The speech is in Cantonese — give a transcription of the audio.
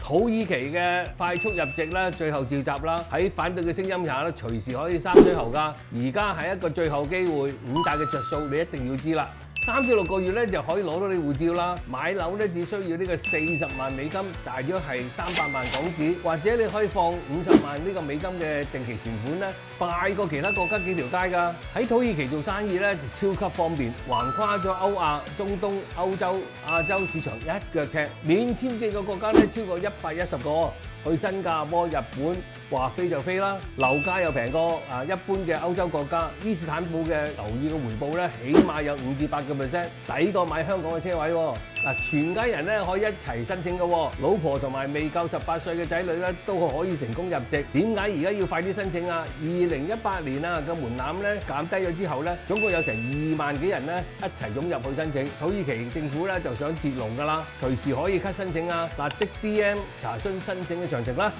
土耳其嘅快速入籍啦，最後召集啦，喺反對嘅聲音下咧，隨時可以三水喉㗎。而家係一個最後機會，五大嘅着數你一定要知啦。3至6個月咧就可以攞到你護照啦，買樓咧只需要呢個40萬美金，大約係300萬港紙，或者你可以放50萬呢個美金嘅定期存款咧，快過其他國家幾條街㗎。喺土耳其做生意咧就超級方便，橫跨咗歐亞、中東、歐洲、亞洲市場一腳踢，免簽證嘅國家咧超過110個。去新加坡、日本話飛就飛啦，樓價又平過一般嘅歐洲國家。伊斯坦堡嘅樓宇嘅回報咧，起碼有5至8%，抵過買香港嘅車位喎。全家人咧可以一齊申請嘅喎，老婆同埋未夠18歲嘅仔女咧都可以成功入籍。點解而家要快啲申請啊？2018年啊嘅門檻咧減低咗之後咧，總共有成2萬幾人咧一齊湧入去申請。土耳其政府咧就想截龍㗎啦，隨時可以 cut 申請啊！即 DM 查詢申請嘅詳情啦。